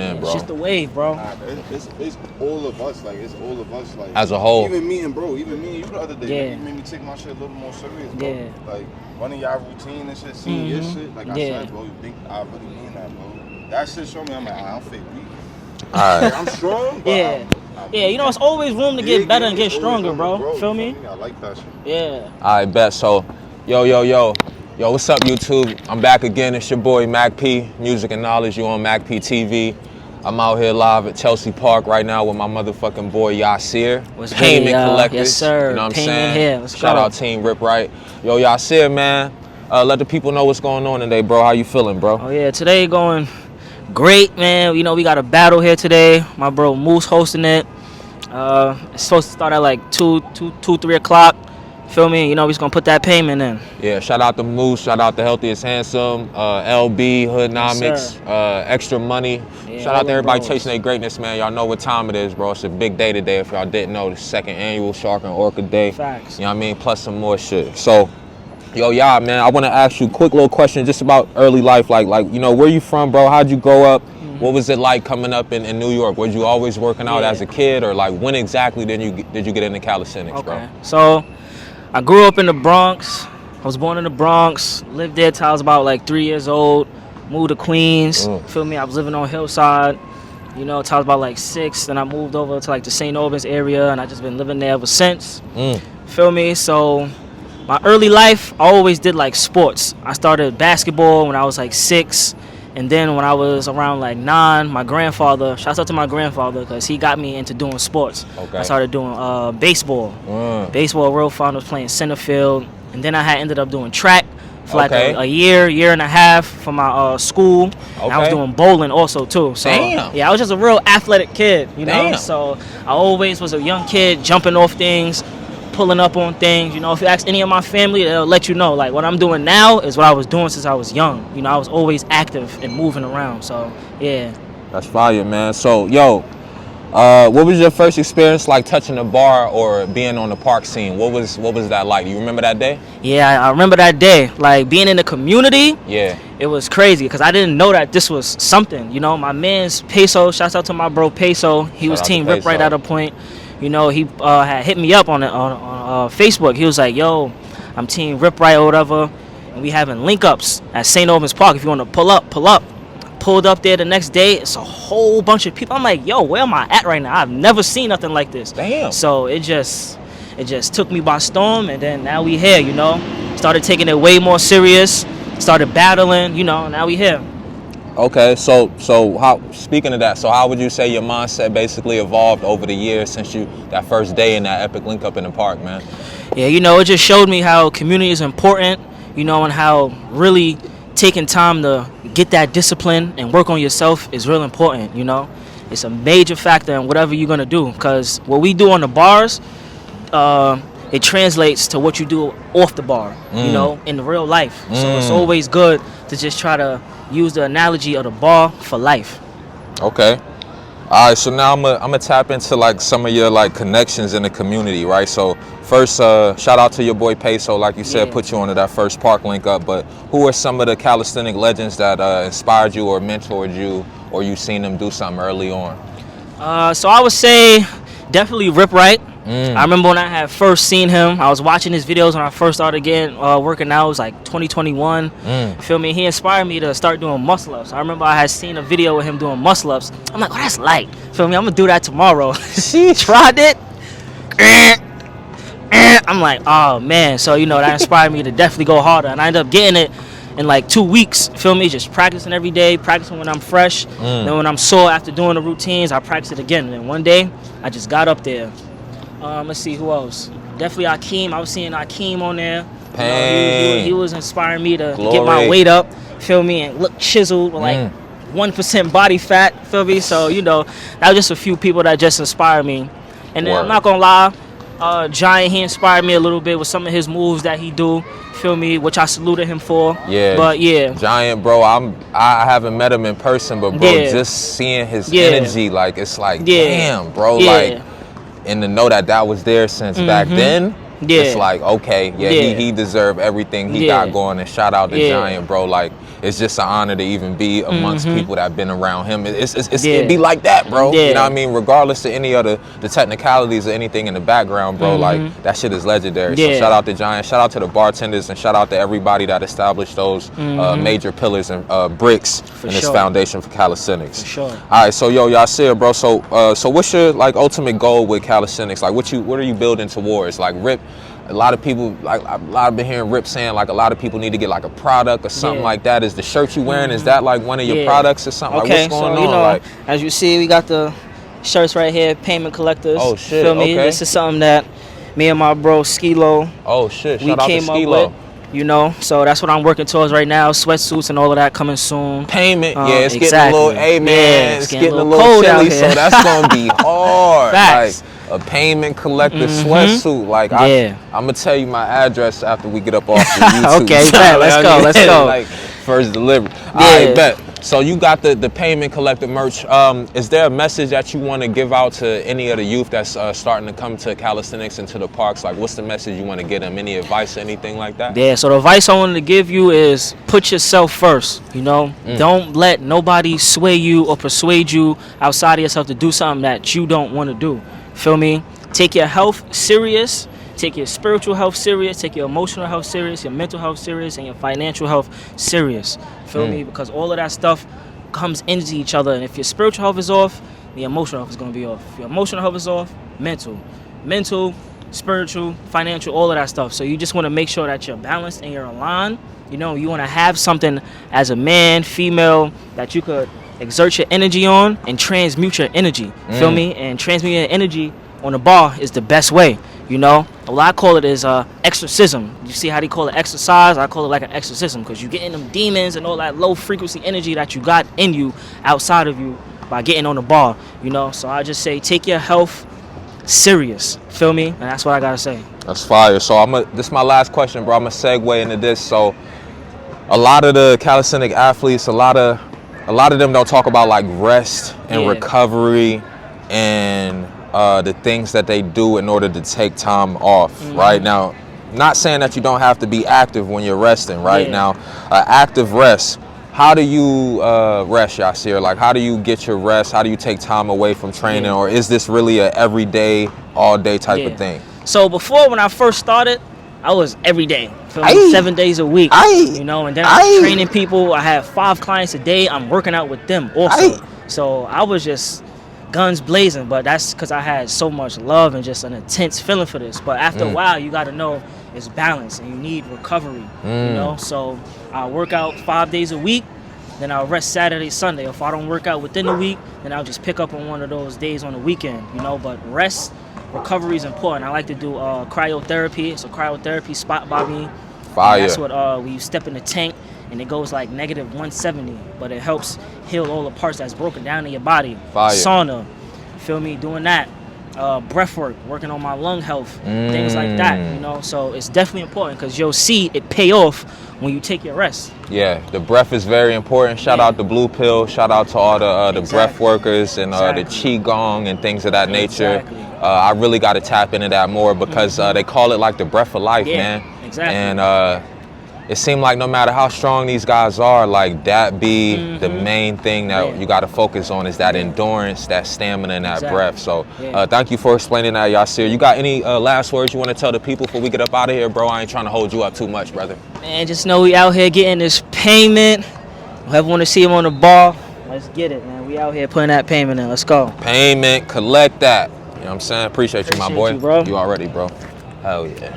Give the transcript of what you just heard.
in, bro. It's just the wave, bro. It's all of us, like, as a whole. Even me and you the other day, you made me take my shit a little more serious, bro. Yeah. Like, running y'all routine and shit, seeing your shit, like I said, bro, you think I really mean that, bro. That shit showed me, I'm like, I'm fake weak. Alright. I'm strong, but yeah, you know, it's always room to get better and get stronger, bro. Feel me? I like that shit. Yeah. I bet. So, yo, what's up, YouTube? I'm back again. It's your boy Mac P, Music and Knowledge. You on Mac P TV. I'm out here live at Chelsea Park right now with my motherfucking boy Yahsir. What's Painment good, Collectors. Yes, sir. You know what I'm Painment saying? Here. Let's Shout go. out Team Rip Right. Yo, Yahsir, man. Let the people know what's going on today, bro. How you feeling, bro? Oh yeah, today going great, man. You know, we got a battle here today. My bro Moose hosting it. It's supposed to start at like 3 o'clock. Feel me? You know, we're just gonna put that payment in. Yeah, shout out to Moose, shout out to Healthiest Handsome, LB, Hoodnomics, Extra Money. Yeah, Shout out to everybody bros. chasing their greatness, man. Y'all know what time it is, bro. It's a big day today. If y'all didn't know, the 2nd annual Shark and Orca Day. Facts. You know what I mean? Plus some more shit. So, yo, man, I want to ask you a quick little question just about early life. Like, you know, where you from, bro? How'd you grow up? What was it like coming up in New York? Was you always working out as a kid, or like when exactly did you get into calisthenics, bro? So, I grew up in the Bronx. I was born in the Bronx. Lived there till I was about like 3 years old. Moved to Queens. Feel me? I was living on Hillside. You know, till I was about like 6. Then I moved over to like the St. Albans area, and I just been living there ever since. Feel me? So, my early life, I always did like sports. I started basketball when I was like 6. And then when I was around like 9, my grandfather, shouts out to my grandfather because he got me into doing sports. I started doing baseball. Baseball, real fun. I was playing center field. And then I had ended up doing track for like a year and a half for my school. And I was doing bowling also too. So yeah, I was just a real athletic kid, you know. So I always was a young kid jumping off things, pulling up on things. You know, if you ask any of my family, they'll let you know, like, what I'm doing now is what I was doing since I was young. You know, I was always active and moving around. So yeah, that's fire, man. So yo, what was your first experience like touching a bar or being on the park scene? What was that like? Do you remember that day? Yeah, I remember that day. Like being in the community. Yeah, it was crazy because I didn't know that this was something. You know, my man's Peso. Shouts out to my bro Peso. He was Team Rip Right at a point. You know, he had hit me up on Facebook. He was like, yo, I'm Team Rip Right or whatever, and we having link-ups at St. Albans Park. If you want to pull up. Pulled up there the next day. It's a whole bunch of people. I'm like, yo, where am I at right now? I've never seen nothing like this. Damn. So it just took me by storm, and then now we here, you know. Started taking it way more serious. Started battling, you know, now we here. Okay, so how, speaking of that, so how would you say your mindset basically evolved over the years since that first day in that epic link up in the park, man? Yeah, you know, it just showed me how community is important, you know, and how really taking time to get that discipline and work on yourself is real important, you know. It's a major factor in whatever you're going to do, because what we do on the bars, it translates to what you do off the bar, you know, in real life. So it's always good to just try to use the analogy of the bar for life. Okay. All right, so now I'm gonna tap into like some of your like connections in the community, right? So first, shout out to your boy Peso, like you said, put you onto that first park link up. But who are some of the calisthenic legends that inspired you or mentored you, or you seen them do something early on? So I would say definitely Rip Right. I remember when I had first seen him, I was watching his videos when I first started getting working out. It was like 2021. Feel me? He inspired me to start doing muscle ups. I remember I had seen a video with him doing muscle ups. I'm like, oh, that's light. Feel me? I'm gonna do that tomorrow. Tried it. I'm like, oh man. So you know, that inspired me to definitely go harder, and I ended up getting it in like 2 weeks. Feel me? Just practicing every day, practicing when I'm fresh. Then when I'm sore after doing the routines, I practice it again. And then one day, I just got up there. Let's see who else. Definitely Akeem. I was seeing Akeem on there. You know, he was inspiring me to get my weight up. Feel me? And look chiseled with like 1% body fat. Feel me? So you know, that was just a few people that just inspired me. And then I'm not gonna lie, Giant, he inspired me a little bit with some of his moves that he do. Feel me? Which I saluted him for. Yeah. But yeah. Giant, bro. I haven't met him in person, but bro, just seeing his energy, like it's like, damn, bro, like. And to know that was there since back then, it's like, okay, he deserved everything he got going. And shout out to Giant, bro. Like, it's just an honor to even be amongst people that have been around him. It be like that, bro. Yeah. You know what I mean? Regardless of any other the technicalities or anything in the background, bro. Like that shit is legendary. So shout out to Giant, shout out to the bartenders, and shout out to everybody that established those major pillars and bricks in this foundation for calisthenics. For sure. All right, so yo, Yahsir, bro. So what's your like ultimate goal with calisthenics? Like what are you building towards? Like Rip, a lot of people, like a lot of been hearing Rip saying like a lot of people need to get like a product or something like that. Is the shirt you wearing, is that like one of your products or something? Okay, like what's going so on? you know, like, as you see, we got the shirts right here, Painment Collectors. Oh shit, Feel me? okay. This is something that me and my bro Skilo, oh shit, we shout out to came up Skilo. with. You know, so that's what I'm working towards right now. Sweatsuits and all of that coming soon. Payment, yeah, it's getting a exactly. little, hey man, Yeah, it's getting a little cold out chilly, here. so that's gonna be hard. Facts. Like a Payment Collector sweatsuit. Like I'm gonna tell you my address after we get up off the YouTube. Okay, bet. Let's go. Like first delivery. All right, bet. So you got the Payment Collector merch. Is there a message that you want to give out to any of the youth that's starting to come to calisthenics and to the parks? Like, what's the message you want to get them? Any advice or anything like that? Yeah, so the advice I wanted to give you is put yourself first, you know? Don't let nobody sway you or persuade you outside of yourself to do something that you don't want to do. Feel me? Take your health serious. Take your spiritual health serious, take your emotional health serious, your mental health serious, and your financial health serious. Feel me? Because all of that stuff comes into each other. And if your spiritual health is off, the emotional health is going to be off. If your emotional health is off, mental, spiritual, financial, all of that stuff. So you just want to make sure that you're balanced and you're aligned. You know, you want to have something as a man, female, that you could exert your energy on and transmute your energy. Feel me? And transmute your energy on the bar is the best way. You know, what I call it is exorcism. You see how they call it exercise? I call it like an exorcism because you getting them demons and all that low frequency energy that you got in you outside of you by getting on the bar. You know, so I just say take your health serious. Feel me? And that's what I gotta say. That's fire. So this is my last question, bro. I'm gonna segue into this. So a lot of the calisthenic athletes, a lot of them don't talk about like rest and recovery and the things that they do in order to take time off. Right now, not saying that you don't have to be active when you're resting. Right now, active rest. How do you rest, Yahsir? Like, how do you get your rest? How do you take time away from training? Or is this really a everyday, all day type of thing? So before, when I first started, I was every day, 7 days a week, you know, and then I was training people. I had 5 clients a day. I'm working out with them also. So I was just guns blazing, but that's because I had so much love and just an intense feeling for this. But after a while, you got to know it's balance and you need recovery, you know. So I work out 5 days a week, then I'll rest Saturday, Sunday. If I don't work out within the week, then I'll just pick up on one of those days on the weekend, you know. But rest, recovery is important. I like to do cryotherapy. It's a cryotherapy spot by me. Fire. That's what when you step in the tank and it goes like negative 170, but it helps heal all the parts that's broken down in your body. Fire. Sauna, feel me, doing that. Breath work, working on my lung health, things like that, you know. So it's definitely important because you'll see it pay off when you take your rest. Yeah, the breath is very important. Shout out to Blue Pill. Shout out to all the breath workers and the Qigong and things of that nature. I really got to tap into that more because they call it like the breath of life, man. Exactly. And it seemed like no matter how strong these guys are, like that be the main thing that you got to focus on is that endurance, that stamina, and that breath. So thank you for explaining that, Yahsir. You got any last words you want to tell the people before we get up out of here, bro? I ain't trying to hold you up too much, brother. Man, just know we out here getting this payment. Whoever want to see him on the bar, let's get it, man. We out here putting that payment in. Let's go. Payment, collect that. You know what I'm saying? Appreciate you, my boy. You, bro. You already, bro. Hell yeah.